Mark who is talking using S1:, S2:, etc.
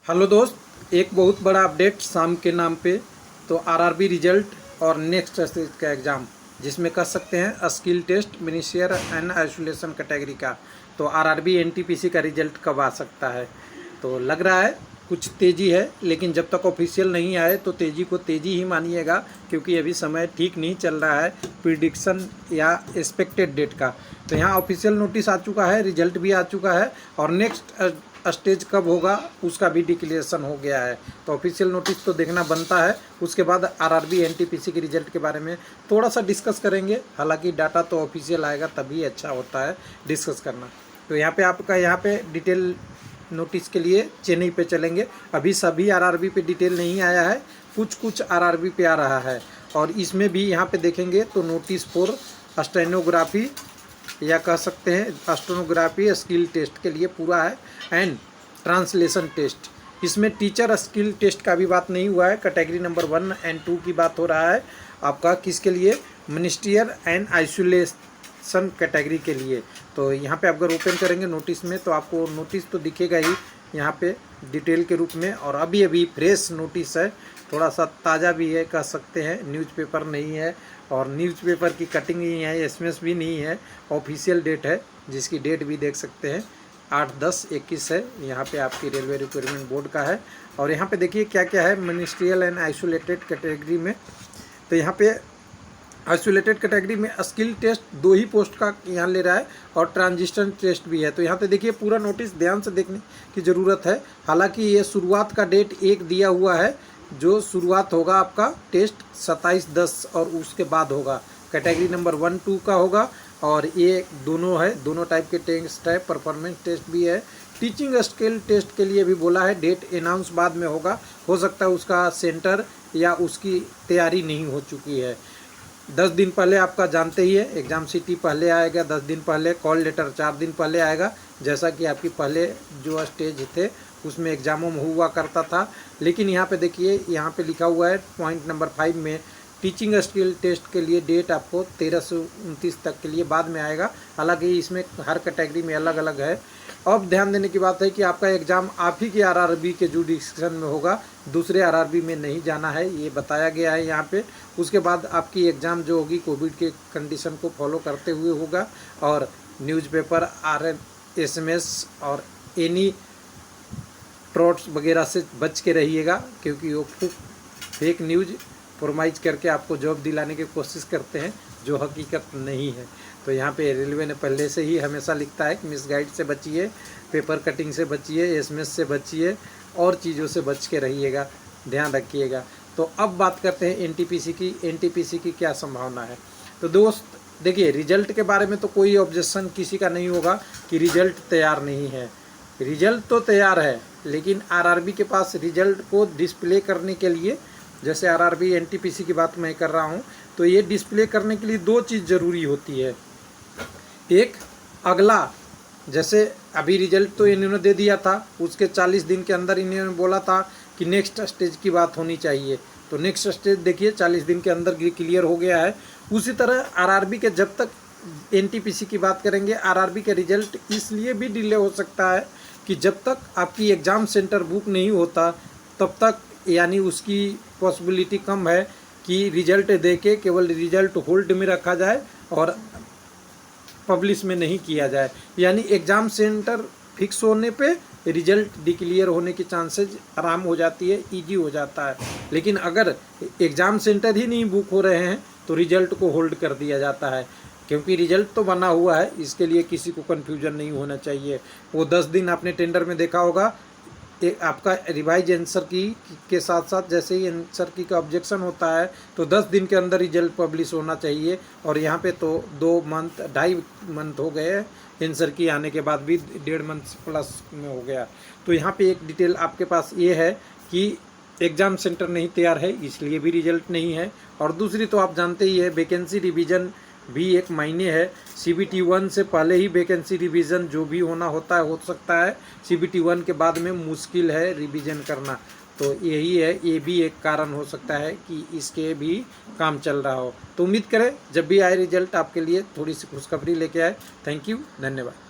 S1: Hello दोस्त, एक बहुत बड़ा अपडेट शाम के नाम पे। तो आरआरबी रिजल्ट और नेक्स्ट स्टेज का एग्ज़ाम जिसमें कर सकते हैं skill test minister and isolation category का। तो आरआरबी एनटीपीसी का रिजल्ट कब आ सकता है? तो लग रहा है कुछ तेज़ी है, लेकिन जब तक ऑफिशियल नहीं आए तो तेज़ी को तेज़ी ही मानिएगा, क्योंकि अभी समय ठीक नहीं चल रहा है प्रिडिक्शन या एक्सपेक्टेड डेट का। तो यहाँ ऑफिशियल नोटिस आ चुका है, रिजल्ट भी आ चुका है और नेक्स्ट स्टेज कब होगा उसका भी डिक्लेरेशन हो गया है। तो ऑफिशियल नोटिस तो देखना बनता है। उसके बाद आरआरबी एनटीपीसी के रिजल्ट के बारे में थोड़ा सा डिस्कस करेंगे। हालांकि डाटा तो ऑफिशियल आएगा तभी अच्छा होता है डिस्कस करना। तो यहाँ पे आपका यहाँ पे डिटेल नोटिस के लिए चेन्नई पे चलेंगे। अभी सभी आरआरबी पे डिटेल नहीं आया है, कुछ आरआरबी पे आ रहा है। और इसमें भी यहाँ पे देखेंगे तो नोटिस फॉर स्टेनोग्राफी या कह सकते हैं स्टेनोग्राफी स्किल टेस्ट के लिए पूरा है एंड ट्रांसलेशन टेस्ट। इसमें टीचर स्किल टेस्ट का भी बात नहीं हुआ है। कैटेगरी नंबर 1 एंड 2 की बात हो रहा है आपका, किसके लिए? मिनिस्ट्रियल एंड आइसोलेशन कैटेगरी के लिए। तो यहाँ पे अगर ओपन करेंगे नोटिस में तो आपको नोटिस तो दिखेगा ही यहाँ पे डिटेल के रूप में। और अभी फ्रेश नोटिस है, थोड़ा सा ताज़ा भी है कह सकते हैं। न्यूज़पेपर नहीं है और न्यूज़पेपर की कटिंग नहीं है, एसएमएस भी नहीं है। ऑफिशियल डेट है जिसकी डेट भी देख सकते हैं 8/10/21 है। यहाँ पे आपकी रेलवे रिक्वायरमेंट बोर्ड का है। और यहाँ पे देखिए क्या क्या है मिनिस्ट्रियल एंड आइसोलेटेड कैटेगरी में। तो यहाँ पे आइसोलेटेड कैटेगरी में स्किल टेस्ट 2 ही पोस्ट का यहाँ ले रहा है और ट्रांजिशन टेस्ट भी है। तो यहाँ पे देखिए पूरा नोटिस ध्यान से देखने की ज़रूरत है। हालांकि ये शुरुआत का डेट 1 दिया हुआ है, जो शुरुआत होगा आपका टेस्ट 27/10 और उसके बाद होगा। कैटेगरी नंबर 1 2 का होगा और ये दोनों है, दोनों टाइप के टेस्ट है। परफॉर्मेंस टेस्ट भी है। टीचिंग स्किल टेस्ट के लिए भी बोला है, डेट अनाउंस बाद में होगा। हो सकता है उसका सेंटर या उसकी तैयारी नहीं हो चुकी है। 10 दिन पहले आपका जानते ही है एग्ज़ाम सिटी पहले आएगा, 10 दिन पहले कॉल लेटर 4 दिन पहले आएगा। जैसा कि आपकी पहले जो स्टेज थे उसमें एग्ज़ामों में हुआ करता था। लेकिन यहाँ पे देखिए, यहाँ पे लिखा हुआ है पॉइंट नंबर 5 में टीचिंग स्किल टेस्ट के लिए डेट आपको 13 से 29 तक के लिए बाद में आएगा। हालांकि इसमें हर कैटेगरी में अलग अलग है। अब ध्यान देने की बात है कि आपका एग्ज़ाम आप ही के आरआरबी के जुडिक्शन में होगा, दूसरे आरआरबी में नहीं जाना है, ये बताया गया है यहाँ पे। उसके बाद आपकी एग्ज़ाम जो होगी कोविड के कंडीशन को फॉलो करते हुए होगा और न्यूज़पेपर एसएमएस और एनी ट्रॉट्स वगैरह से बच के रहिएगा, क्योंकि वो फेक न्यूज़ फॉर्माइज करके आपको जॉब दिलाने की कोशिश करते हैं जो हकीकत नहीं है। तो यहाँ पे रेलवे ने पहले से ही हमेशा लिखता है कि मिसगाइड से बचिए, पेपर कटिंग से बचिए, एसएमएस से बचिए और चीज़ों से बच के रहिएगा, ध्यान रखिएगा। तो अब बात करते हैं एनटीपीसी की। एनटीपीसी की क्या संभावना है? तो दोस्त देखिए, रिजल्ट के बारे में तो कोई ऑब्जेक्शन किसी का नहीं होगा कि रिजल्ट तैयार नहीं है। रिजल्ट तो तैयार है, लेकिन आरआरबी के पास रिजल्ट को डिस्प्ले करने के लिए, जैसे आरआरबी एनटीपीसी की बात मैं कर रहा हूँ, तो ये डिस्प्ले करने के लिए 2 चीज़ ज़रूरी होती है। एक, अगला, जैसे अभी रिजल्ट तो इन्होंने दे दिया था, उसके 40 दिन के अंदर इन्होंने बोला था कि नेक्स्ट स्टेज की बात होनी चाहिए। तो नेक्स्ट स्टेज देखिए 40 दिन के अंदर क्लियर हो गया है। उसी तरह आरआरबी के, जब तक एनटीपीसी की बात करेंगे, आरआरबी के रिजल्ट इसलिए भी डिले हो सकता है कि जब तक आपकी एग्ज़ाम सेंटर बुक नहीं होता तब तक, यानी उसकी पॉसिबिलिटी कम है कि रिजल्ट दे के केवल रिजल्ट होल्ड में रखा जाए और पब्लिश में नहीं किया जाए। यानी एग्ज़ाम सेंटर फिक्स होने पे रिजल्ट डिक्लेयर होने की चांसेस आराम हो जाती है, इजी हो जाता है। लेकिन अगर एग्ज़ाम सेंटर ही नहीं बुक हो रहे हैं तो रिजल्ट को होल्ड कर दिया जाता है, क्योंकि रिजल्ट तो बना हुआ है। इसके लिए किसी को कन्फ्यूजन नहीं होना चाहिए। वो 10 दिन आपने टेंडर में देखा होगा, एक आपका रिवाइज आंसर की के साथ साथ जैसे ही आंसर की का ऑब्जेक्शन होता है तो 10 दिन के अंदर रिजल्ट पब्लिश होना चाहिए। और यहाँ पे तो 2.5 मंथ हो गए आंसर की आने के बाद भी, 1.5 मंथ प्लस में हो गया। तो यहाँ पे एक डिटेल आपके पास ये है कि एग्ज़ाम सेंटर नहीं तैयार है, इसलिए भी रिजल्ट नहीं है। और दूसरी तो आप जानते ही है, वैकेंसी रिवीजन भी एक मायने है। CBT 1 से पहले ही वैकेंसी रिवीजन जो भी होना होता है हो सकता है, CBT 1 के बाद में मुश्किल है रिवीजन करना। तो यही है, ये भी एक कारण हो सकता है कि इसके भी काम चल रहा हो। तो उम्मीद करें जब भी आए रिजल्ट आपके लिए थोड़ी सी खुशखबरी लेके आए। थैंक यू, धन्यवाद।